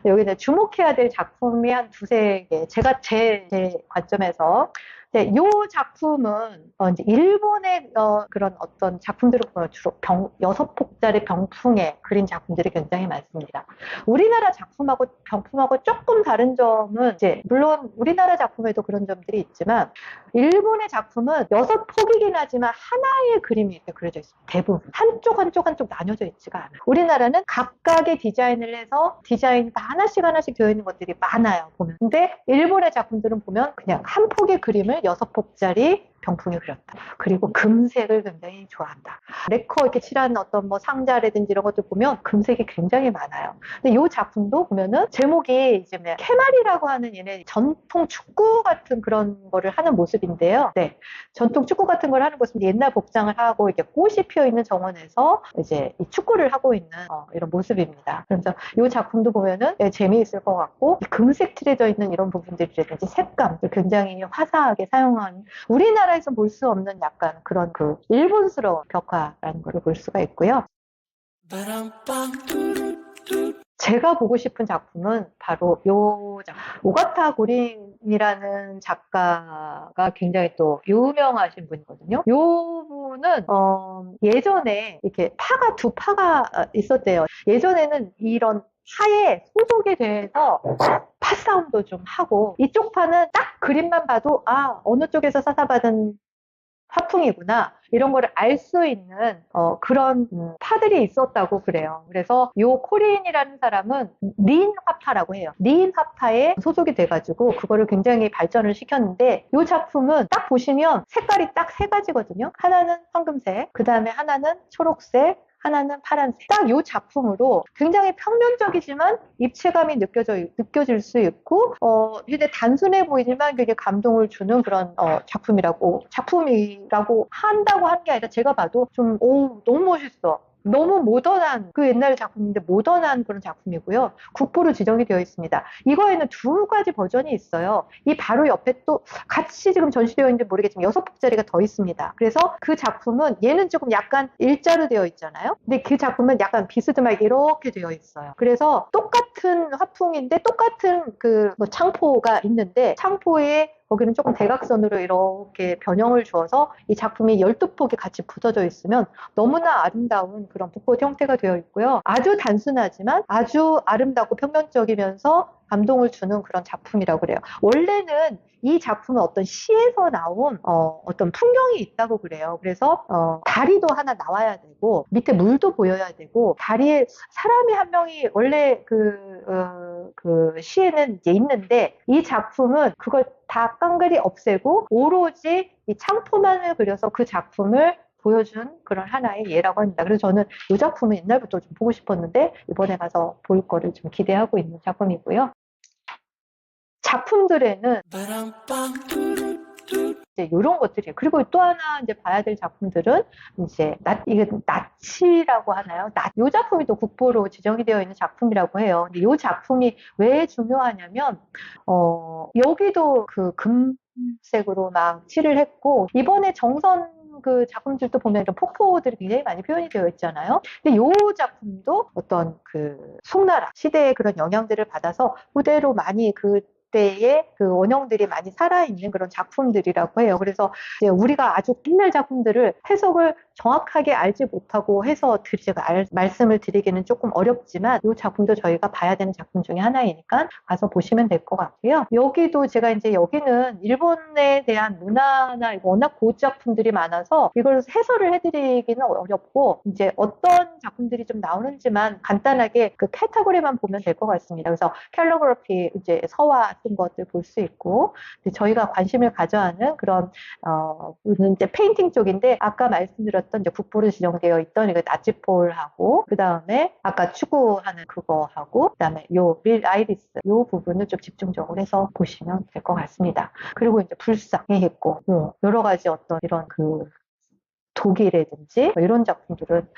여기 이제 주목해야 될 작품이 한 두세 개. 제가 제 관점에서. 이 작품은 이제 일본의 그런 어떤 작품들을 보면 주로 6폭짜리 병풍에 그린 작품들이 굉장히 많습니다. 우리나라 작품하고 병풍하고 조금 다른 점은 이제 물론 우리나라 작품에도 그런 점들이 있지만 일본의 작품은 6폭이긴 하지만 하나의 그림이 이렇게 그려져 있습니다. 대부분 한쪽 나뉘어져 있지가 않아요. 우리나라는 각각의 디자인을 해서 디자인이 다 하나씩 되어 있는 것들이 많아요, 보면. 근데 일본의 작품들은 보면 그냥 한 폭의 그림을 6폭짜리 병풍에 그렸다. 그리고 금색을 굉장히 좋아한다. 레커 이렇게 칠한 어떤 뭐 상자라든지 이런 것들 보면 금색이 굉장히 많아요. 근데 이 작품도 보면은 제목이 이제 캐말이라고 하는 얘네 전통 축구 같은 그런 거를 하는 모습인데요. 네. 전통 축구 같은 걸 하는 모습인데 옛날 복장을 하고 이렇게 꽃이 피어 있는 정원에서 이제 이 축구를 하고 있는 이런 모습입니다. 그래서 이 작품도 보면은 재미있을 것 같고 금색 칠해져 있는 이런 부분들이라든지 색감들 굉장히 화사하게 사용한 우리나라에서 볼 수 없는 약간 그런 그 일본스러운 벽화라는 것을 볼 수가 있고요. 제가 보고 싶은 작품은 바로 요 오가타 고린이라는 작가가 굉장히 또 유명하신 분이거든요. 요 분은 예전에 이렇게 두 파가 있었대요. 예전에는 이런 파에 소속이 돼서 파싸움도 좀 하고 이쪽 파는 딱 그림만 봐도 어느 쪽에서 사사받은 화풍이구나 이런 거를 알 수 있는 그런 파들이 있었다고 그래요. 그래서 요 코린이라는 사람은 린 화파라고 해요. 린 화파에 소속이 돼가지고 그거를 굉장히 발전을 시켰는데 요 작품은 딱 보시면 색깔이 딱 세 가지거든요. 하나는 황금색, 그 다음에 하나는 초록색, 하나는 파란색. 딱 이 작품으로 굉장히 평면적이지만 입체감이 느껴질 수 있고, 근데 단순해 보이지만 되게 감동을 주는 그런 작품이라고 한다고 한 게 아니라 제가 봐도 좀, 너무 멋있어. 너무 모던한, 그 옛날 작품인데 모던한 그런 작품이고요. 국보로 지정이 되어 있습니다. 이거에는 두 가지 버전이 있어요. 이 바로 옆에 또 같이 지금 전시되어 있는지 모르겠지만 6폭짜리가 더 있습니다. 그래서 그 작품은 얘는 조금 약간 일자로 되어 있잖아요. 근데 그 작품은 약간 비스듬하게 이렇게 되어 있어요. 그래서 똑같은 화풍인데 똑같은 그 뭐 창포가 있는데 창포에 거기는 조금 대각선으로 이렇게 변형을 주어서 이 작품이 12폭이 같이 붙어져 있으면 너무나 아름다운 그런 북꽃 형태가 되어 있고요. 아주 단순하지만 아주 아름답고 평면적이면서 감동을 주는 그런 작품이라고 그래요. 원래는 이 작품은 어떤 시에서 나온 어떤 풍경이 있다고 그래요. 그래서 다리도 하나 나와야 되고 밑에 물도 보여야 되고 다리에 사람이 한 명이 원래 그 시에는 이제 있는데 이 작품은 그걸 다 깡그리 없애고 오로지 이 창포만을 그려서 그 작품을 보여준 그런 하나의 예라고 합니다. 그래서 저는 이 작품은 옛날부터 좀 보고 싶었는데 이번에 가서 볼 거를 좀 기대하고 있는 작품이고요. 작품들에는 이제 이런 것들이 그리고 또 하나 이제 봐야 될 작품들은 이제 이게 나치라고 하나요? 이 작품이 또 국보로 지정이 되어 있는 작품이라고 해요. 근데 이 작품이 왜 중요하냐면 여기도 그 금색으로 막 칠을 했고 이번에 정선 그 작품들도 보면 이런 폭포들이 굉장히 많이 표현이 되어 있잖아요. 근데 이 작품도 어떤 그 송나라 시대의 그런 영향들을 받아서 그대로 많이 그때의 그 원형들이 많이 살아있는 그런 작품들이라고 해요. 그래서 이제 우리가 아주 옛날 작품들을 해석을 정확하게 알지 못하고 해서 제가 말씀을 드리기는 조금 어렵지만 이 작품도 저희가 봐야 되는 작품 중에 하나이니까 가서 보시면 될 것 같고요. 여기도 제가 이제 여기는 일본에 대한 문화나 워낙 고작품들이 많아서 이걸 해설을 해드리기는 어렵고 이제 어떤 작품들이 좀 나오는지만 간단하게 그 카테고리만 보면 될 것 같습니다. 그래서 캘리그래피 이제 서화 같은 것들 볼 수 있고 저희가 관심을 가져하는 그런 이제 페인팅 쪽인데 아까 말씀드렸던 이제 국보로 지정되어 있던 이거 나치폴하고 그 다음에 아까 추구하는 그거 하고 그 다음에 요 릴 아이리스 요 부분을 좀 집중적으로 해서 보시면 될 것 같습니다. 그리고 이제 불상이 있고 여러 가지 어떤 이런 그 독일이라든지 뭐 이런 작품들은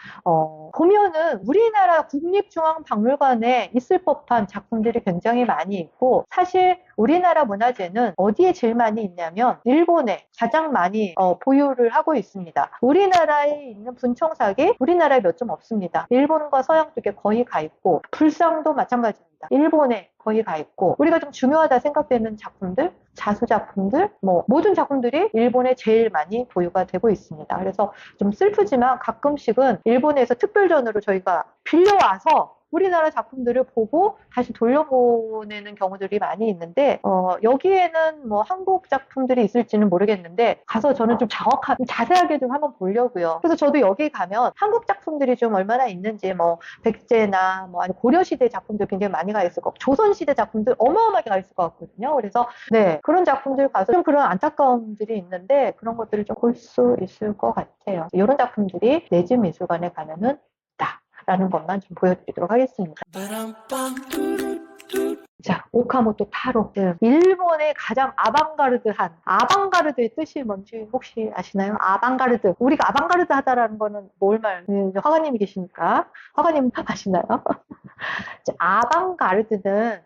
보면은 우리나라 국립중앙박물관에 있을 법한 작품들이 굉장히 많이 있고, 사실 우리나라 문화재는 어디에 제일 많이 있냐면 일본에 가장 많이 보유를 하고 있습니다. 우리나라에 있는 분청사기 우리나라에 몇 점 없습니다. 일본과 서양 쪽에 거의 가 있고, 불상도 마찬가지입니다. 일본에 거의 가 있고, 우리가 좀 중요하다 생각되는 작품들, 자수 작품들, 뭐 모든 작품들이 일본에 제일 많이 보유가 되고 있습니다. 그래서 좀 슬프지만 가끔씩은 일본에서 특별전으로 저희가 빌려와서 우리나라 작품들을 보고 다시 돌려보내는 경우들이 많이 있는데, 여기에는 뭐 한국 작품들이 있을지는 모르겠는데, 가서 저는 좀 자세하게 좀 한번 보려고요. 그래서 저도 여기 가면 한국 작품들이 좀 얼마나 있는지, 뭐 백제나 뭐 아니 고려시대 작품들 굉장히 많이 가 있을 거고, 조선시대 작품들 어마어마하게 가 있을 것 같거든요. 그래서 네, 그런 작품들 가서 좀 그런 안타까움들이 있는데, 그런 것들을 좀 볼 수 있을 것 같아요. 이런 작품들이 내지미술관에 가면은 라는 것만 좀 보여드리도록 하겠습니다. 자, 오카모토 타로. 일본의 가장 아방가르드의 뜻이 뭔지 혹시 아시나요? 아방가르드. 우리가 아방가르드 하다라는 거는 뭘 화가님이 계시니까. 화가님 아시나요? 아방가르드는,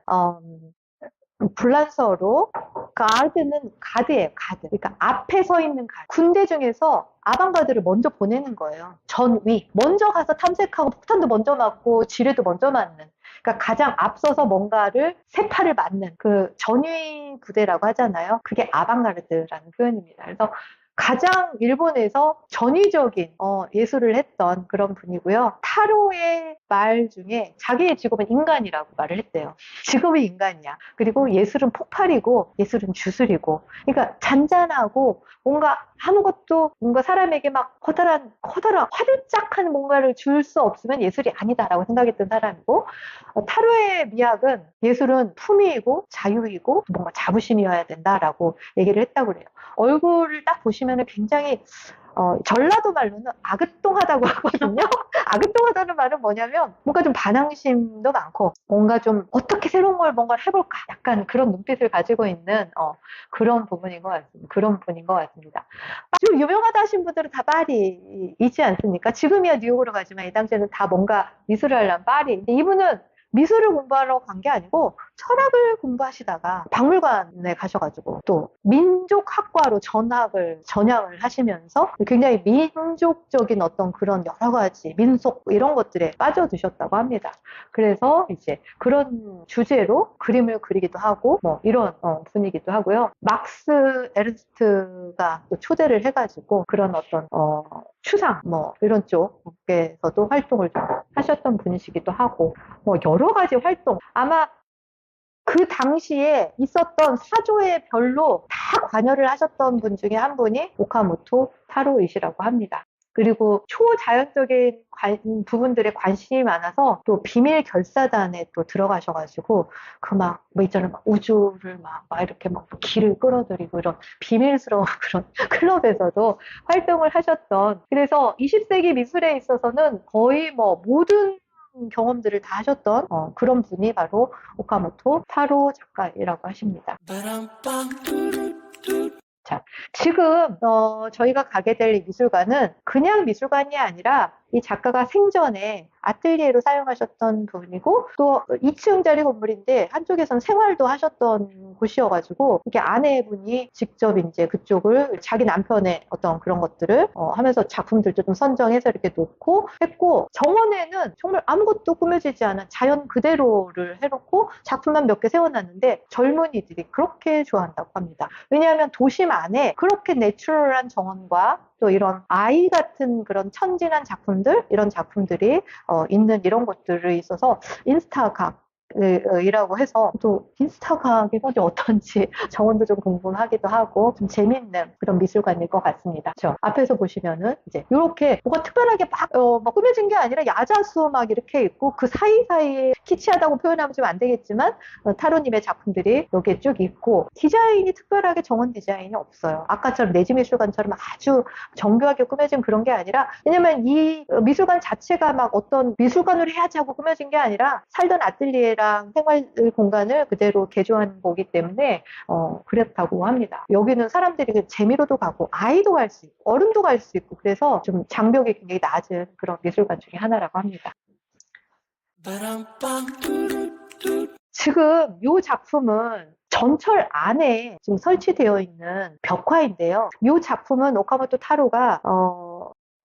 불란서어로 가드는 가드예요. 가드. 그러니까 앞에 서 있는 가드. 군대 중에서 아방가드를 먼저 보내는 거예요. 전위. 먼저 가서 탐색하고 폭탄도 먼저 맞고 지뢰도 먼저 맞는. 그러니까 가장 앞서서 뭔가를 세파를 맞는 그 전위 부대라고 하잖아요. 그게 아방가르드라는 표현입니다. 그래서 가장 일본에서 전위적인 예술을 했던 그런 분이고요. 타로의 말 중에 자기의 직업은 인간이라고 말을 했대요. 직업이 인간이야. 그리고 예술은 폭발이고 예술은 주술이고, 그러니까 잔잔하고 뭔가 아무것도 뭔가 사람에게 막 커다란 화들짝한 뭔가를 줄 수 없으면 예술이 아니다라고 생각했던 사람이고, 타로의 미학은 예술은 품위이고 자유이고 뭔가 자부심이어야 된다라고 얘기를 했다고 그래요. 얼굴을 딱 보시면 굉장히 전라도 말로는 아그똥하다고 하거든요. 아그똥하다는 말은 뭐냐면 뭔가 좀 반항심도 많고 뭔가 좀 어떻게 새로운 걸 뭔가를 해볼까 약간 그런 눈빛을 가지고 있는 그런 부분인 것 같습니다. 그런 분인 것 같습니다. 좀 유명하다 하신 분들은 다 파리 있지 않습니까? 지금이야 뉴욕으로 가지만 이 당시에는 다 뭔가 미술을 하려면 파리. 근데 이분은 미술을 공부하러 간 게 아니고 철학을 공부하시다가 박물관에 가셔가지고 또 민족학과로 전향을 하시면서 굉장히 민족적인 어떤 그런 여러 가지 민속 이런 것들에 빠져드셨다고 합니다. 그래서 이제 그런 주제로 그림을 그리기도 하고 뭐 이런 분이기도 하고요. 막스 에르스트가 또 초대를 해가지고 그런 어떤 추상 뭐 이런 쪽에서도 활동을 좀 하셨던 분이시기도 하고, 뭐 여러 가지 활동, 아마 그 당시에 있었던 사조의 별로 다 관여를 하셨던 분 중에 한 분이 오카모토 타로이시라고 합니다. 그리고 초자연적인 부분들에 관심이 많아서 또 비밀 결사단에 또 들어가셔가지고 뭐 있잖아요. 막 우주를 막 이렇게 막 길을 끌어들이고 이런 비밀스러운 그런 클럽에서도 활동을 하셨던, 그래서 20세기 미술에 있어서는 거의 뭐 모든 경험들을 다 하셨던 그런 분이 바로 오카모토 타로 작가이라고 하십니다. 자, 지금 저희가 가게 될 미술관은 그냥 미술관이 아니라 이 작가가 생전에 아틀리에로 사용하셨던 부분이고, 또 2층짜리 건물인데 한쪽에서는 생활도 하셨던 곳이어가지고 이게 아내분이 직접 이제 그쪽을 자기 남편의 어떤 그런 것들을 하면서 작품들도 좀 선정해서 이렇게 놓고 했고, 정원에는 정말 아무것도 꾸며지지 않은 자연 그대로를 해놓고 작품만 몇 개 세워놨는데 젊은이들이 그렇게 좋아한다고 합니다. 왜냐하면 도심 안에 그렇게 내추럴한 정원과 또 이런 아이 같은 그런 천진한 작품들, 이런 작품들이 있는 이런 것들이 있어서 인스타각이라고 해서, 또 인스타각이 어떤지 정원도 좀 궁금하기도 하고 좀 재밌는 그런 미술관일 것 같습니다. 그렇죠? 앞에서 보시면은 이제 이렇게 뭐가 특별하게 막 꾸며진 게 아니라 야자수 막 이렇게 있고, 그 사이사이에 키치하다고 표현하면 좀 안 되겠지만 타로님의 작품들이 여기에 쭉 있고, 디자인이 특별하게 정원 디자인이 없어요. 아까처럼 내지미술관처럼 아주 정교하게 꾸며진 그런 게 아니라, 왜냐면 이 미술관 자체가 막 어떤 미술관으로 해야지 하고 꾸며진 게 아니라 살던 아틀리에라 공간이랑 생활 공간을 그대로 개조한 거기 때문에 그렇다고 합니다. 여기는 사람들이 재미로도 가고 아이도 갈 수 있고 어른도 갈 수 있고 그래서 좀 장벽이 굉장히 낮은 그런 미술관 중에 하나라고 합니다. 지금 이 작품은 전철 안에 지금 설치되어 있는 벽화인데요. 이 작품은 오카모토 타로가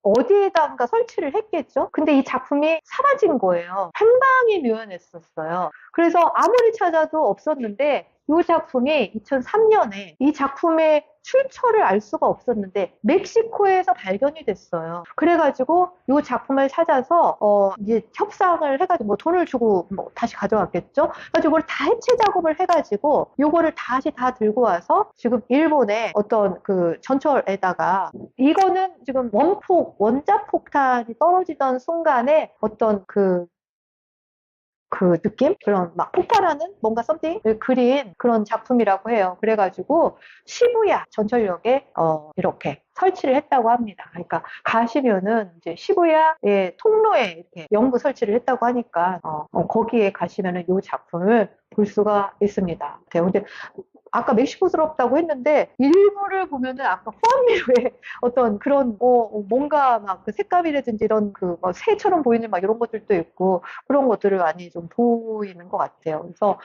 어디에다가 설치를 했겠죠? 근데 이 작품이 사라진 거예요. 행방이 묘연했었어요. 그래서 아무리 찾아도 없었는데 이 작품이 2003년에 이 작품의 출처를 알 수가 없었는데 멕시코에서 발견이 됐어요. 그래가지고 이 작품을 찾아서 이제 협상을 해가지고 뭐 돈을 주고 뭐 다시 가져왔겠죠. 그래가지고 이걸 다 해체 작업을 해가지고 요거를 다시 다 들고 와서 지금 일본의 어떤 그 전철에다가 이거는 지금 원자폭탄이 떨어지던 순간에 어떤 그 느낌? 그런 막 폭발하는 뭔가 썸띵을 그린 그런 작품이라고 해요. 그래가지고 시부야 전철역에 이렇게 설치를 했다고 합니다. 그러니까 가시면은 이제 시부야의 통로에 이렇게 영구 설치를 했다고 하니까 거기에 가시면은 이 작품을 볼 수가 있습니다. 근데 아까 멕시코스럽다고 했는데 일부를 보면은 아까 후안미루의 어떤 그런 뭔가 막 그 색감이라든지 이런 그 새처럼 보이는 막 이런 것들도 있고 그런 것들을 많이 좀 보이는 것 같아요. 그래서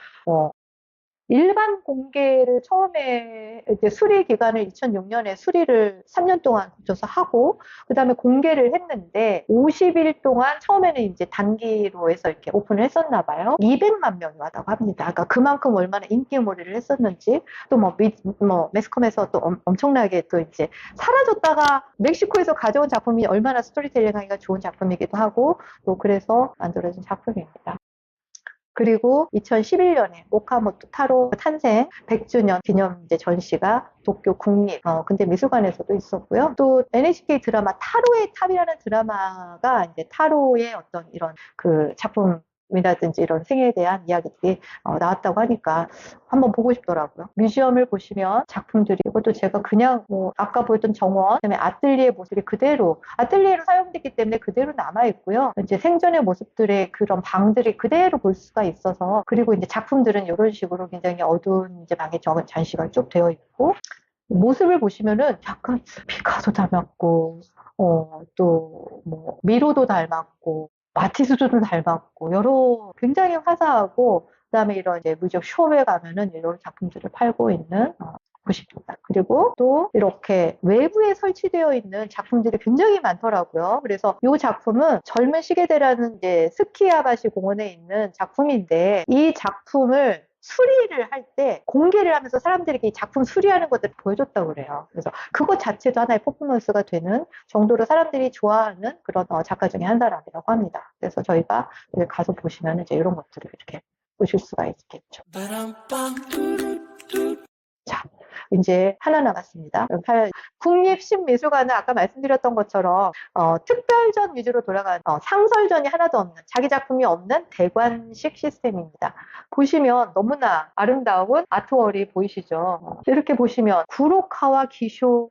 일반 공개를 처음에 이제 수리 기간을 2006년에 수리를 3년 동안 거쳐서 하고 그다음에 공개를 했는데 50일 동안 처음에는 이제 단기로 해서 이렇게 오픈을 했었나 봐요. 200만 명이 왔다고 합니다. 그러니까 그만큼 얼마나 인기몰이를 했었는지 또 매스컴에서 또 엄청나게 또 이제 사라졌다가 멕시코에서 가져온 작품이 얼마나 스토리텔링하기가 좋은 작품이기도 하고 또 그래서 만들어진 작품입니다. 그리고 2011년에 오카모토 타로 탄생 100주년 기념 이제 전시가 도쿄 국립 근대 미술관에서도 있었고요. 또 NHK 드라마 타로의 탑이라는 드라마가 이제 타로의 어떤 이런 그 작품이라든지 이런 생애에 대한 이야기들이 나왔다고 하니까 한번 보고 싶더라고요. 뮤지엄을 보시면 작품들이 이것도 제가 그냥 뭐 아까 보였던 정원, 그다음에 아뜰리에 모습이 그대로 아뜰리에로 사용됐기 때문에 그대로 남아 있고요. 이제 생전의 모습들의 그런 방들이 그대로 볼 수가 있어서 그리고 이제 작품들은 이런 식으로 굉장히 어두운 이제 방에 전시가 쭉 되어 있고 모습을 보시면은 약간 피카소 닮았고 또 뭐 미로도 닮았고 마티스도 닮았고 여러 굉장히 화사하고 그다음에 이런 이제 무적 쇼에 가면은 이런 작품들을 팔고 있는 곳입니다. 그리고 또 이렇게 외부에 설치되어 있는 작품들이 굉장히 많더라고요. 그래서 이 작품은 젊은 시계대라는 이제 스키야바시 공원에 있는 작품인데 이 작품을 수리를 할 때 공개를 하면서 사람들에게 이 작품 수리하는 것들을 보여줬다고 그래요. 그래서 그것 자체도 하나의 퍼포먼스가 되는 정도로 사람들이 좋아하는 그런 작가 중에 한 사람이라고 합니다. 그래서 저희가 가서 보시면 이제 이런 것들을 이렇게 보실 수가 있겠죠. 자, 이제 하나 남았습니다. 국립신미술관은 아까 말씀드렸던 것처럼 특별전 위주로 돌아가는 상설전이 하나도 없는 자기 작품이 없는 대관식 시스템입니다. 보시면 너무나 아름다운 아트월이 보이시죠? 이렇게 보시면 구로카와 기쇼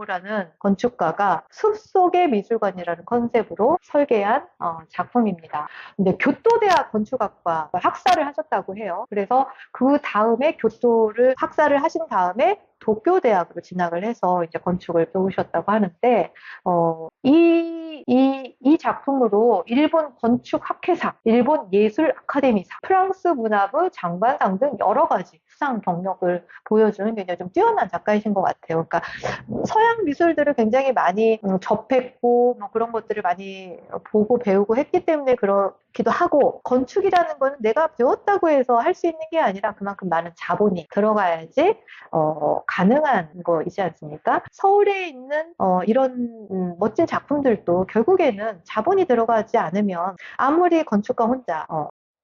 라는 건축가가 숲속의 미술관이라는 컨셉으로 설계한 작품입니다. 근데 교토대학 건축학과 학사를 하셨다고 해요. 그래서 그 다음에 교토를 학사를 하신 다음에 도쿄대학으로 진학을 해서 이제 건축을 배우셨다고 하는데 이 작품으로 일본 건축학회상, 일본 예술 아카데미상, 프랑스 문화부 장관상 등 여러 가지 수상 경력을 보여주는 굉장히 좀 뛰어난 작가이신 것 같아요. 그러니까 서양 미술들을 굉장히 많이 접했고 뭐 그런 것들을 많이 보고 배우고 했기 때문에 그렇기도 하고 건축이라는 거는 내가 배웠다고 해서 할 수 있는 게 아니라 그만큼 많은 자본이 들어가야지 가능한 거이지 않습니까? 서울에 있는 이런 멋진 작품들도 결국에는 자본이 들어가지 않으면 아무리 건축가 혼자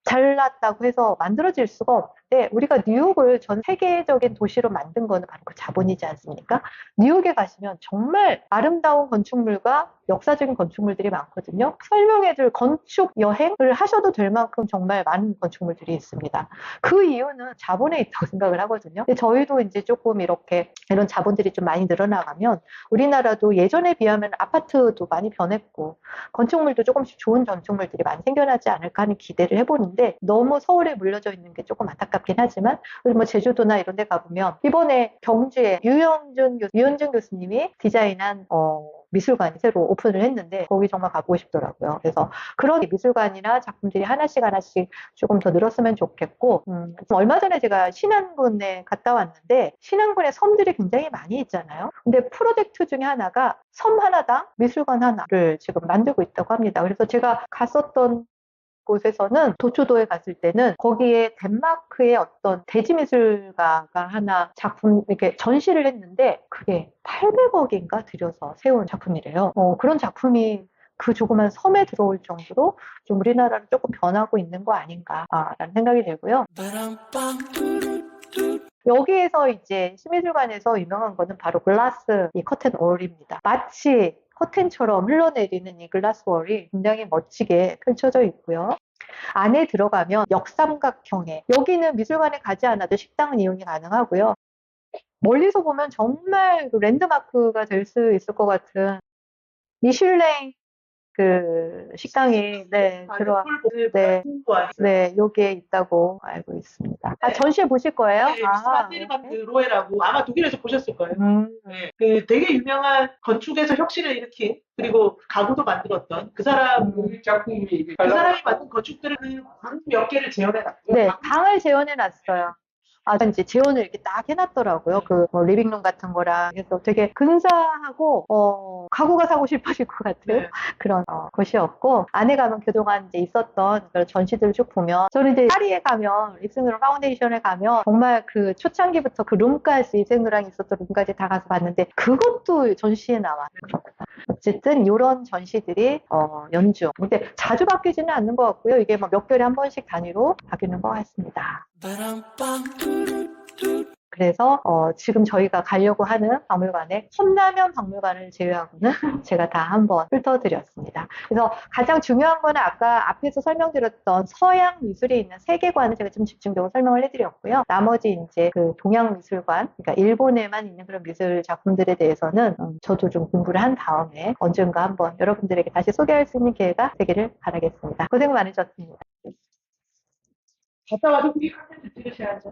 잘났다고 해서 만들어질 수가 없는데 때 우리가 뉴욕을 전 세계적인 도시로 만든 거는 바로 그 자본이지 않습니까? 뉴욕에 가시면 정말 아름다운 건축물과 역사적인 건축물들이 많거든요. 설명해줄 건축 여행을 하셔도 될 만큼 정말 많은 건축물들이 있습니다. 그 이유는 자본에 있다고 생각을 하거든요. 근데 저희도 이제 조금 이렇게 이런 자본들이 좀 많이 늘어나가면 우리나라도 예전에 비하면 아파트도 많이 변했고 건축물도 조금씩 좋은 건축물들이 많이 생겨나지 않을까 하는 기대를 해보는데 너무 서울에 물려져 있는 게 조금 안타깝긴 하지만 뭐 제주도나 이런 데 가보면 이번에 경주에 유현준 교수님이 디자인한 미술관이 새로 오픈을 했는데 거기 정말 가보고 싶더라고요. 그래서 그런 미술관이나 작품들이 하나씩 조금 더 늘었으면 좋겠고 얼마 전에 제가 신안군에 갔다 왔는데 신안군에 섬들이 굉장히 많이 있잖아요. 근데 프로젝트 중에 하나가 섬 하나당 미술관 하나를 지금 만들고 있다고 합니다. 그래서 제가 갔었던 곳에서는 도초도에 갔을 때는 거기에 덴마크의 어떤 대지미술가가 하나 작품 이렇게 전시를 했는데 그게 800억인가 들여서 세운 작품이래요. 그런 작품이 그 조그만 섬에 들어올 정도로 좀 우리나라는 조금 변하고 있는 거 아닌가라는 생각이 들고요. 여기에서 이제 시미술관에서 유명한 거는 바로 글라스 이 커튼 월입니다. 마치 커튼처럼 흘러내리는 이 글라스 월이 굉장히 멋지게 펼쳐져 있고요. 안에 들어가면 역삼각형의 여기는 미술관에 가지 않아도 식당은 이용이 가능하고요. 멀리서 보면 정말 랜드마크가 될 수 있을 것 같은 미슐랭 그 식당이 네, 여기에 있다고 알고 있습니다. 아, 전시회 보실 거예요? 네, 스파테르반 그 로에라고 아마 독일에서 보셨을 거예요. 네, 그 되게 유명한 건축에서 혁신을 일으킨 그리고 가구도 만들었던 그 사람이 만든 건축들을 방 몇 개를 재현해놨고요. 네, 방을 재현해놨어요. 이제 재현을 이렇게 딱 해놨더라고요. 리빙룸 같은 거랑. 그래서 되게 근사하고, 가구가 사고 싶어질 것 같은 그런 곳이었고, 안에 가면 그동안 이제 있었던 그런 전시들을 쭉 보면, 저는 이제 파리에 가면, 입생누랑 파운데이션에 가면, 정말 그 초창기부터 그 룸까지, 입생누랑 있었던 룸까지 다 가서 봤는데, 그것도 전시에 나와요. 어쨌든 이런 전시들이 연중. 근데 자주 바뀌지는 않는 것 같고요. 이게 뭐 몇 개월에 한 번씩 단위로 바뀌는 것 같습니다. 그래서 지금 저희가 가려고 하는 박물관에 컵라면 박물관을 제외하고는 제가 다 한번 훑어드렸습니다. 그래서 가장 중요한 거는 아까 앞에서 설명드렸던 서양 미술이 있는 세계관을 제가 좀 집중적으로 설명을 해드렸고요. 나머지 이제 그 동양 미술관, 그러니까 일본에만 있는 그런 미술 작품들에 대해서는 저도 좀 공부를 한 다음에 언젠가 한번 여러분들에게 다시 소개할 수 있는 기회가 되기를 바라겠습니다. 고생 많으셨습니다. 갔다 와서 우리 컨텐츠 찍으셔야죠.